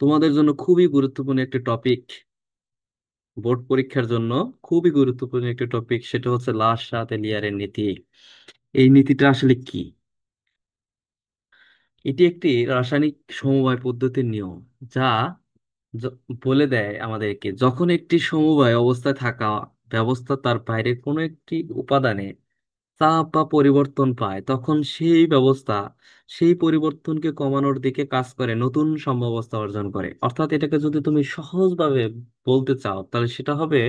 তোমাদের জন্য খুবই গুরুত্বপূর্ণ একটা টপিক, বোর্ড পরীক্ষার জন্য খুবই গুরুত্বপূর্ণ একটা টপিক, সেটা হচ্ছে লাশ-সাত-এলিয়ারের নীতি। এই নীতিটা আসলে কি? এটি একটি রাসায়নিক সমবায় পদ্ধতির নিয়ম, যা য- বলে দেয় আমাদেরকে যখন একটি সমবায় অবস্থায় থাকা ব্যবস্থা তার বাইরের কোনো একটি উপাদানে চাপ বা পরিবর্তন পায়, তখন সেই ব্যবস্থা সেই পরিবর্তনকে কমানোর দিকে কাজ করে, নতুন সাম্যাবস্থা অর্জন করে। অর্থাৎ এটাকে যদি তুমি সহজভাবে বলতে চাও, তাহলে সেটা হবে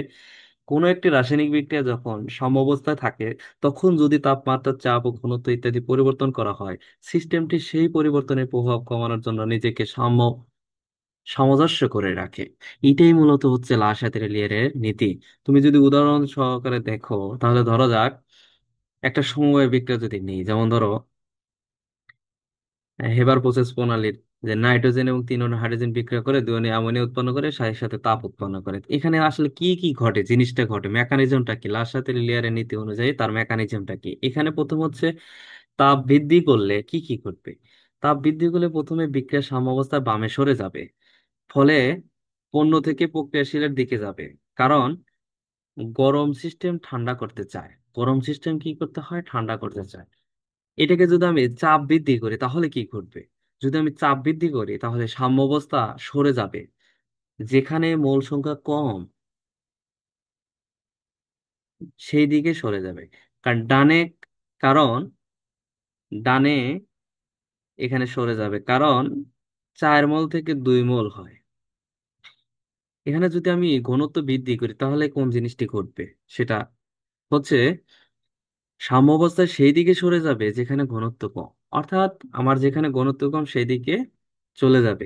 কোনো একটি রাসায়নিক বিক্রিয়া যখন সাম্যাবস্থায় থাকে, তখন যদি তাপমাত্রা, চাপ ও ঘনত্ব ইত্যাদি পরিবর্তন করা হয়, সিস্টেমটি সেই পরিবর্তনের প্রভাব কমানোর জন্য নিজেকে সামঞ্জস্য করে রাখে। এটাই মূলত হচ্ছে লা শাতেলিয়ারের নীতি। তুমি যদি উদাহরণ সহকারে দেখো, তাহলে ধরো যাক, একটা সমবায় বিক্রিয়া যদি নেই, যেমন ধরো হেবার প্রসেস প্রণালীর, যে নাইট্রোজেন এবং 3 হাইড্রোজেন বিক্রিয়া করে 2 অ্যামোনিয়া উৎপন্ন করে, সাথে সাথে তাপ উৎপন্ন করে। এখানে আসলে কি কি ঘটে, জিনিসটা ঘটে, মেকানিজমটা কি? লার সাথে লিলিয়ারের নীতি অনুযায়ী তার মেকানিজমটা কি? এখানে প্রথম হচ্ছে তাপ বৃদ্ধি করলে কি কি ঘটবে। তাপ বৃদ্ধি করলে প্রথমে বিক্রিয়া সাম্যাবস্থার বামে সরে যাবে, ফলে পণ্য থেকে প্রক্রিয়াশীলের দিকে যাবে। কারণ গরম সিস্টেম ঠান্ডা করতে চায়, গরম সিস্টেম কি করতে হয়? ঠান্ডা করতে চায়। এটাকে যদি আমি চাপ বৃদ্ধি করি তাহলে কি ঘটবে? যদি আমি চাপ বৃদ্ধি করি তাহলে সাম্যাবস্থা সরে যাবে, যেখানে মোল সংখ্যা কম সেই দিকে সরে যাবে। কারণ কারণ ডানে এখানে সরে যাবে, কারণ 4 মোল থেকে 2 মোল হয়। এখানে যদি আমি ঘনত্ব বৃদ্ধি করি তাহলে কোন জিনিসটি ঘটবে? সেটা হচ্ছে সাম্যাবস্থায় সেই দিকে সরে যাবে যেখানে ঘনত্ব কম। অর্থাৎ আমার যেখানে ঘনত্ব কম সেই দিকে চলে যাবে।